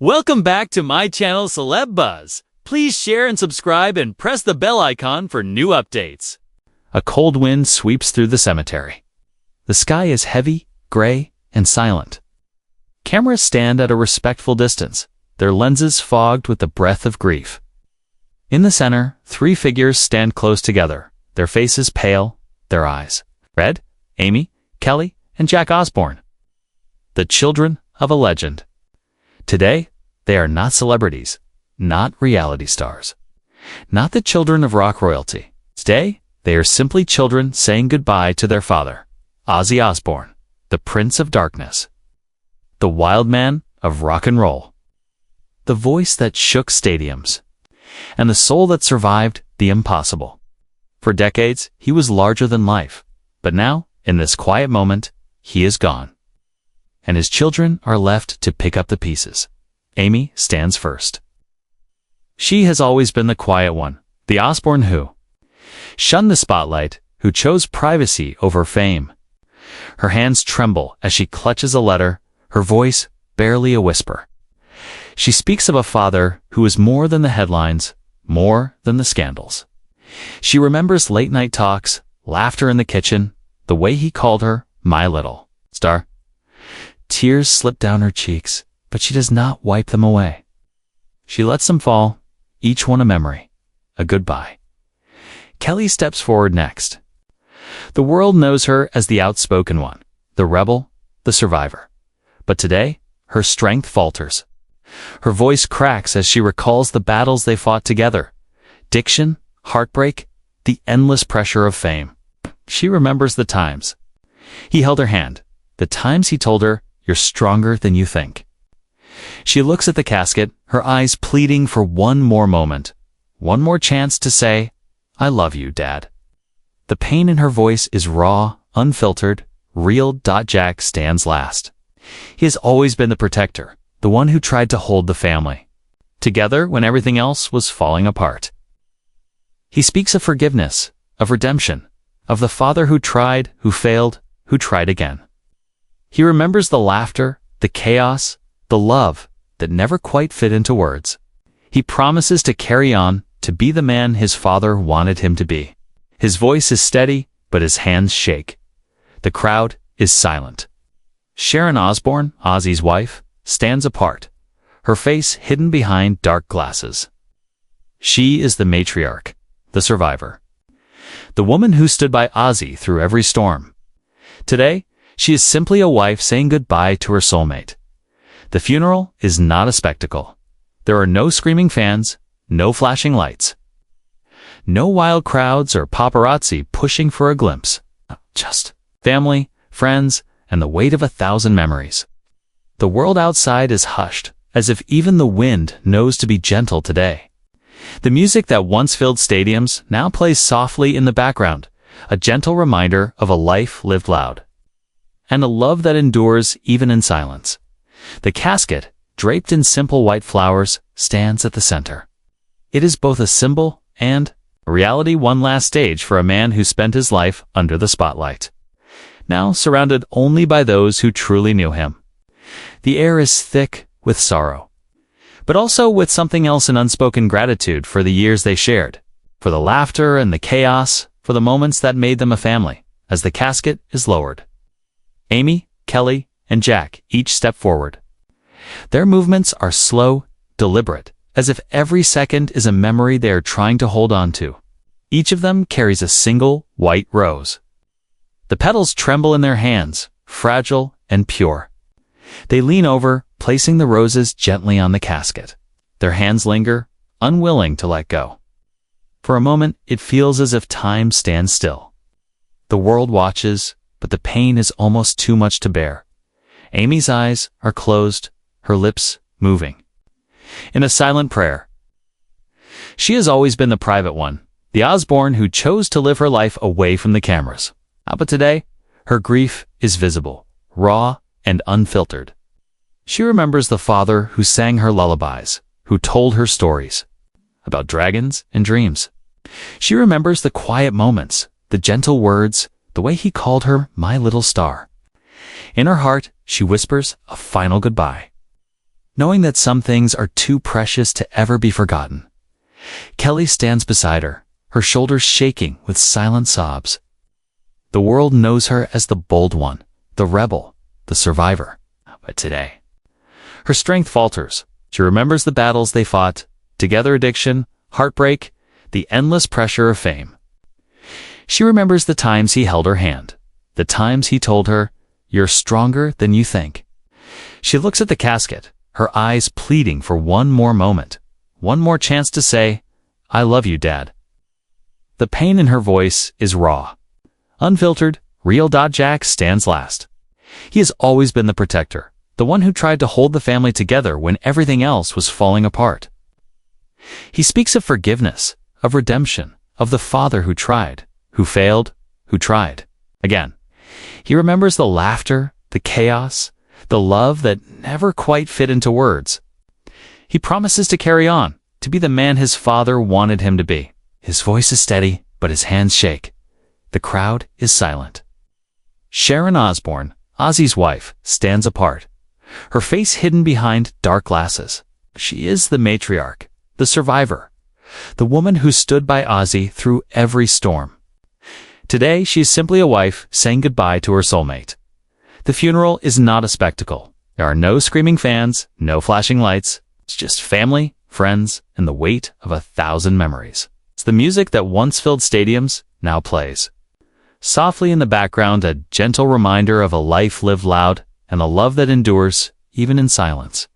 Welcome back to my channel Celeb Buzz. Please share and subscribe and press the bell icon for new updates. A cold wind sweeps through the cemetery. The sky is heavy, gray, and silent. Cameras stand at a respectful distance, their lenses fogged with the breath of grief. In the center, three figures stand close together, their faces pale, their eyes red: Aimee, Kelly, and Jack Osbourne. The children of a legend. Today, they are not celebrities, not reality stars, not the children of rock royalty. Today, they are simply children saying goodbye to their father, Ozzy Osbourne, the Prince of Darkness, the wild man of rock and roll, the voice that shook stadiums, and the soul that survived the impossible. For decades, he was larger than life, but now, in this quiet moment, he is gone. And his children are left to pick up the pieces. Aimee stands first. She has always been the quiet one, the Osbourne who shunned the spotlight, who chose privacy over fame. Her hands tremble as she clutches a letter, her voice barely a whisper. She speaks of a father who is more than the headlines, more than the scandals. She remembers late-night talks, laughter in the kitchen, the way he called her my little star. Tears slip down her cheeks, but she does not wipe them away. She lets them fall, each one a memory, a goodbye. Kelly steps forward next. The world knows her as the outspoken one, the rebel, the survivor. But today, her strength falters. Her voice cracks as she recalls the battles they fought together. Diction, heartbreak, the endless pressure of fame. She remembers the times he held her hand, the times he told her, "You're stronger than you think." She looks at the casket, her eyes pleading for one more moment, one more chance to say, "I love you, Dad." The pain in her voice is raw, unfiltered, real. Jack stands last. He has always been the protector, the one who tried to hold the family together when everything else was falling apart. He speaks of forgiveness, of redemption, of the father who tried, who failed, who tried again. He remembers the laughter, the chaos, the love that never quite fit into words. He promises to carry on, to be the man his father wanted him to be. His voice is steady, but his hands shake. The crowd is silent. Sharon Osbourne, Ozzy's wife, stands apart, her face hidden behind dark glasses. She is the matriarch, the survivor, the woman who stood by Ozzy through every storm. Today, she is simply a wife saying goodbye to her soulmate. The funeral is not a spectacle. There are no screaming fans, no flashing lights, no wild crowds or paparazzi pushing for a glimpse. Just family, friends, and the weight of 1,000 memories. The world outside is hushed, as if even the wind knows to be gentle today. The music that once filled stadiums now plays softly in the background, a gentle reminder of a life lived loud, and a love that endures even in silence. The casket, draped in simple white flowers, stands at the center. It is both a symbol and a reality, one last stage for a man who spent his life under the spotlight, now surrounded only by those who truly knew him. The air is thick with sorrow, but also with something else, an unspoken gratitude for the years they shared, for the laughter and the chaos, for the moments that made them a family. As the casket is lowered, Aimee, Kelly, and Jack each step forward. Their movements are slow, deliberate, as if every second is a memory they are trying to hold on to. Each of them carries a single white rose. The petals tremble in their hands, fragile and pure. They lean over, placing the roses gently on the casket. Their hands linger, unwilling to let go. For a moment, it feels as if time stands still. The world watches, but the pain is almost too much to bear. Aimee's eyes are closed, her lips moving in a silent prayer. She has always been the private one, the Osbourne who chose to live her life away from the cameras. But today, her grief is visible, raw, and unfiltered. She remembers the father who sang her lullabies, who told her stories about dragons and dreams. She remembers the quiet moments, the gentle words, the way he called her my little star. In her heart, she whispers a final goodbye. knowing that some things are too precious to ever be forgotten. Kelly stands beside her, her shoulders shaking with silent sobs. The world knows her as the bold one, the rebel, the survivor. But today, her strength falters. She remembers the battles they fought, together addiction, heartbreak, the endless pressure of fame. She remembers the times he held her hand, the times he told her, "You're stronger than you think." She looks at the casket, her eyes pleading for one more moment, one more chance to say, "I love you, Dad." The pain in her voice is raw. Unfiltered, real. Jack stands last. He has always been the protector, the one who tried to hold the family together when everything else was falling apart. He speaks of forgiveness, of redemption, of the father who tried, who failed, who tried again. He remembers the laughter, the chaos, the love that never quite fit into words. He promises to carry on, to be the man his father wanted him to be. His voice is steady, but his hands shake. The crowd is silent. Sharon Osbourne, Ozzy's wife, stands apart, her face hidden behind dark glasses. She is the matriarch, the survivor, the woman who stood by Ozzy through every storm. Today, she is simply a wife saying goodbye to her soulmate. The funeral is not a spectacle. There are no screaming fans, no flashing lights. It's just family, friends, and the weight of 1,000 memories. It's the music that once filled stadiums now plays. Softly in the background, a gentle reminder of a life lived loud and a love that endures, even in silence.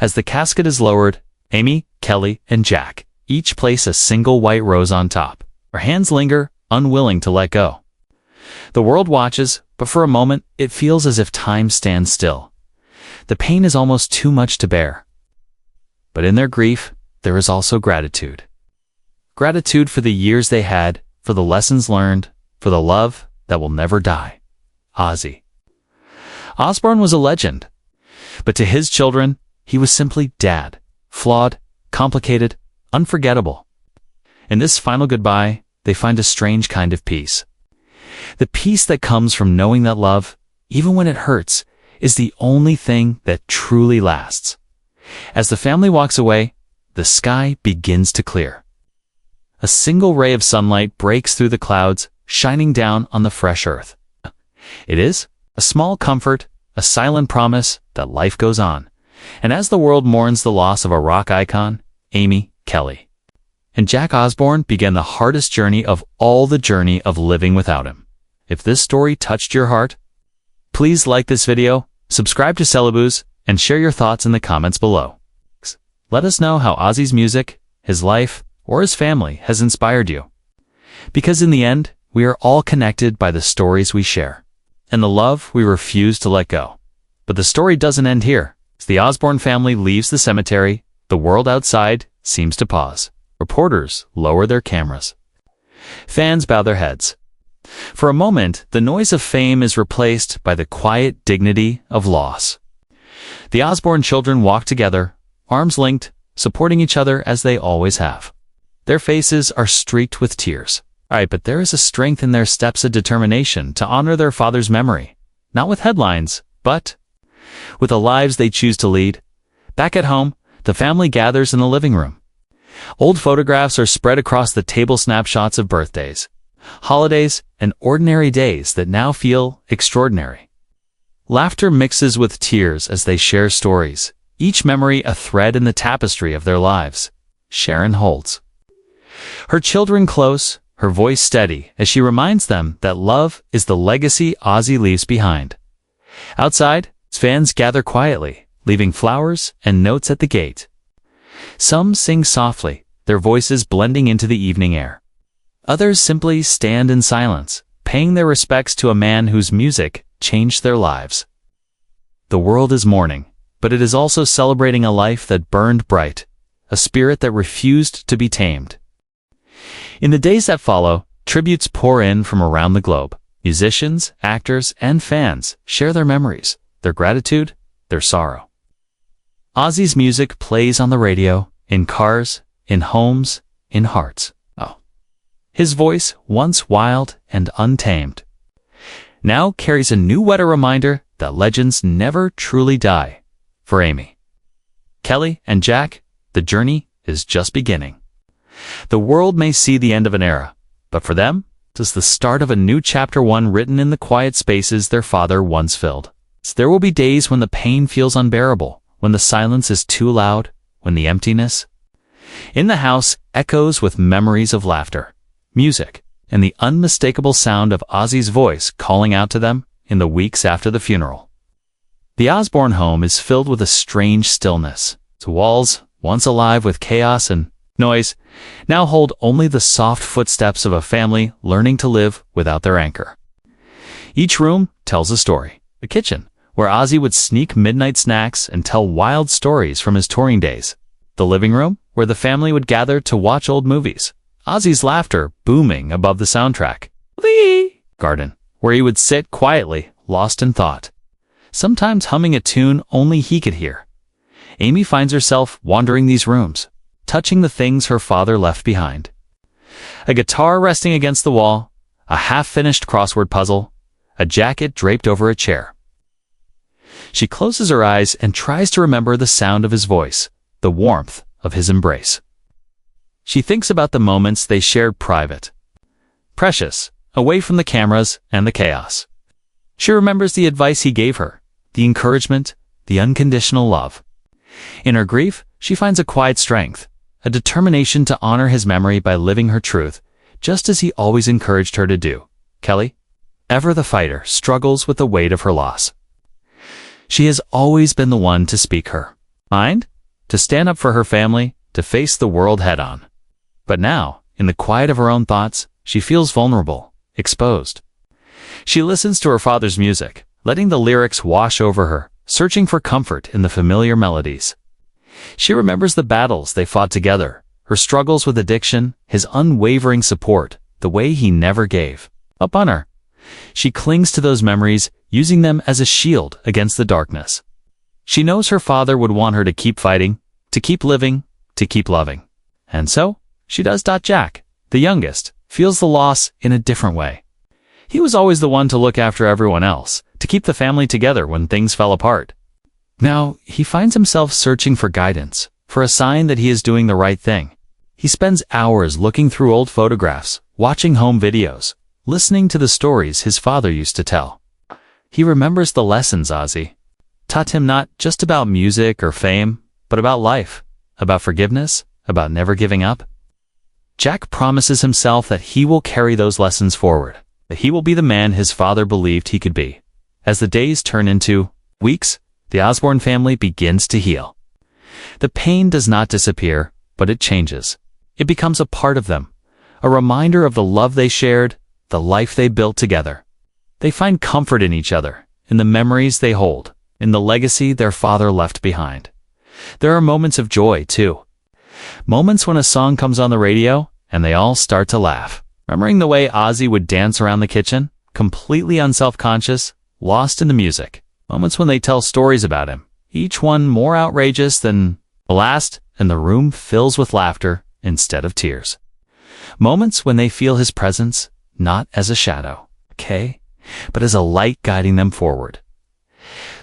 As the casket is lowered, Aimee, Kelly, and Jack each place a single white rose on top. Their hands linger, unwilling to let go. The world watches, but for a moment, it feels as if time stands still. The pain is almost too much to bear. But in their grief, there is also gratitude. Gratitude for the years they had, for the lessons learned, for the love that will never die. Ozzy Osbourne was a legend, but to his children, he was simply Dad, flawed, complicated, unforgettable. In this final goodbye, they find a strange kind of peace. The peace that comes from knowing that love, even when it hurts, is the only thing that truly lasts. As the family walks away, the sky begins to clear. A single ray of sunlight breaks through the clouds, shining down on the fresh earth. It is a small comfort, a silent promise that life goes on. And as the world mourns the loss of a rock icon, Aimee, Kelly, and Jack Osbourne began the hardest journey of all, the journey of living without him. If this story touched your heart, please like this video, subscribe to Celebooz, and share your thoughts in the comments below. Let us know how Ozzy's music, his life, or his family has inspired you. Because in the end, we are all connected by the stories we share, and the love we refuse to let go. But the story doesn't end here. As the Osbourne family leaves the cemetery, the world outside seems to pause. Reporters lower their cameras. Fans bow their heads. For a moment, the noise of fame is replaced by the quiet dignity of loss. The Osbourne children walk together, arms linked, supporting each other as they always have. Their faces are streaked with tears. But there is a strength in their steps, a determination to honor their father's memory, not with headlines, but with the lives they choose to lead. Back at home, the family gathers in the living room. Old photographs are spread across the table, snapshots of birthdays, holidays, and ordinary days that now feel extraordinary. Laughter mixes with tears as they share stories, each memory a thread in the tapestry of their lives. Sharon holds her children close, her voice steady as she reminds them that love is the legacy Ozzy leaves behind. Outside, fans gather quietly, leaving flowers and notes at the gate. Some sing softly, their voices blending into the evening air. Others simply stand in silence, paying their respects to a man whose music changed their lives. The world is mourning, but it is also celebrating a life that burned bright, a spirit that refused to be tamed. In the days that follow, tributes pour in from around the globe. Musicians, actors, and fans share their memories, their gratitude, their sorrow. Ozzy's music plays on the radio, in cars, in homes, in hearts. His voice, once wild and untamed, now carries a new, wetter reminder that legends never truly die. For Aimee, Kelly and Jack, the journey is just beginning. The world may see the end of an era, but for them, it is the start of a new chapter, one written in the quiet spaces their father once filled. There will be days when the pain feels unbearable, when the silence is too loud, when the emptiness in the house echoes with memories of laughter, music, and the unmistakable sound of Ozzy's voice calling out to them in the weeks after the funeral. The Osbourne home is filled with a strange stillness. Its walls, once alive with chaos and noise, now hold only the soft footsteps of a family learning to live without their anchor. Each room tells a story. The kitchen, where Ozzy would sneak midnight snacks and tell wild stories from his touring days. The living room, where the family would gather to watch old movies, Ozzy's laughter booming above the soundtrack. The garden, where he would sit quietly, lost in thought, sometimes humming a tune only he could hear. Aimee finds herself wandering these rooms, touching the things her father left behind. A guitar resting against the wall, a half-finished crossword puzzle, a jacket draped over a chair. She closes her eyes and tries to remember the sound of his voice, the warmth of his embrace. She thinks about the moments they shared private, precious, away from the cameras and the chaos. She remembers the advice he gave her, the encouragement, the unconditional love. In her grief, she finds a quiet strength, a determination to honor his memory by living her truth, just as he always encouraged her to do. Kelly, ever the fighter, struggles with the weight of her loss. She has always been the one to speak her mind, to stand up for her family, to face the world head-on. But now, in the quiet of her own thoughts, she feels vulnerable, exposed. She listens to her father's music, letting the lyrics wash over her, searching for comfort in the familiar melodies. She remembers the battles they fought together, her struggles with addiction, his unwavering support, the way he never gave up on her. She clings to those memories, using them as a shield against the darkness. She knows her father would want her to keep fighting, to keep living, to keep loving. And so, she does. Jack, the youngest, feels the loss in a different way. He was always the one to look after everyone else, to keep the family together when things fell apart. Now, he finds himself searching for guidance, for a sign that he is doing the right thing. He spends hours looking through old photographs, watching home videos, listening to the stories his father used to tell. He remembers the lessons Ozzy taught him, not just about music or fame, but about life, about forgiveness, about never giving up. Jack promises himself that he will carry those lessons forward, that he will be the man his father believed he could be. As the days turn into weeks, the Osbourne family begins to heal. The pain does not disappear, but it changes. It becomes a part of them, a reminder of the love they shared, the life they built together. They find comfort in each other, in the memories they hold, in the legacy their father left behind. There are moments of joy, too. Moments when a song comes on the radio, and they all start to laugh, remembering the way Ozzy would dance around the kitchen, completely unself-conscious, lost in the music. Moments when they tell stories about him, each one more outrageous than the last, and the room fills with laughter instead of tears. Moments when they feel his presence, not as a shadow, but as a light guiding them forward.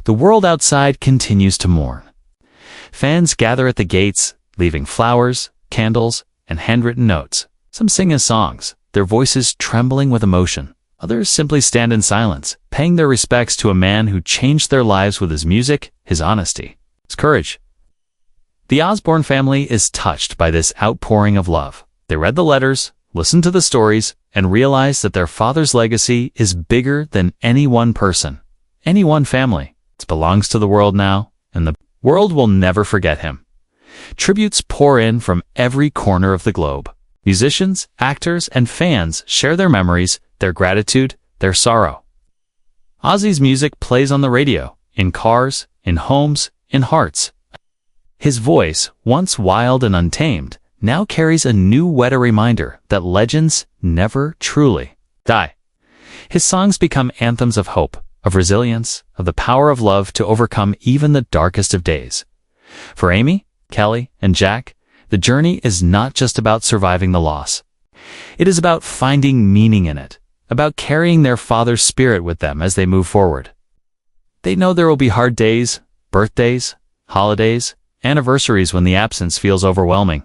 The world outside continues to mourn. Fans gather at the gates, leaving flowers, candles, and handwritten notes. Some sing his songs, their voices trembling with emotion. Others simply stand in silence, paying their respects to a man who changed their lives with his music, his honesty, his courage. The Osbourne family is touched by this outpouring of love. They read the letters, listened to the stories, and realized that their father's legacy is bigger than any one person, any one family. It belongs to the world now, and the world will never forget him. Tributes pour in from every corner of the globe. Musicians, actors, and fans share their memories, their gratitude, their sorrow. Ozzy's music plays on the radio, in cars, in homes, in hearts. His voice, once wild and untamed, now carries a new wetter reminder that legends never truly die. His songs become anthems of hope, of resilience, of the power of love to overcome even the darkest of days. For Aimee, Kelly, and Jack, the journey is not just about surviving the loss. It is about finding meaning in it, about carrying their father's spirit with them as they move forward. They know there will be hard days, birthdays, holidays, anniversaries when the absence feels overwhelming.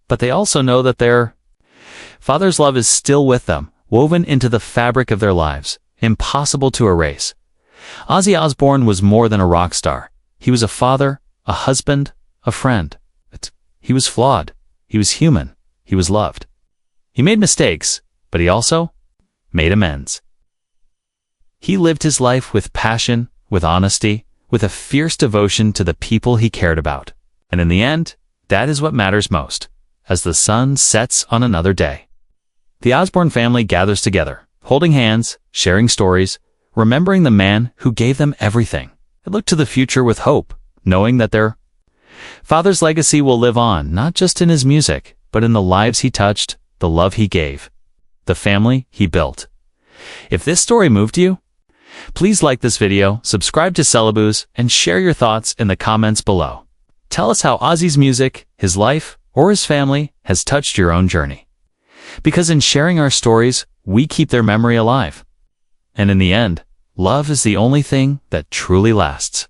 But they also know that their father's love is still with them, woven into the fabric of their lives, impossible to erase. Ozzy Osbourne was more than a rock star. He was a father, a husband, a friend. He was flawed. He was human. He was loved. He made mistakes, but he also made amends. He lived his life with passion, with honesty, with a fierce devotion to the people he cared about. And in the end, that is what matters most, as the sun sets on another day. The Osbourne family gathers together, holding hands, sharing stories, remembering the man who gave them everything. They look to the future with hope, knowing that their father's legacy will live on, not just in his music, but in the lives he touched, the love he gave, the family he built. If this story moved you, please like this video, subscribe to Celebooz, and share your thoughts in the comments below. Tell us how Ozzy's music, his life, or his family has touched your own journey. Because in sharing our stories, we keep their memory alive. And in the end, love is the only thing that truly lasts.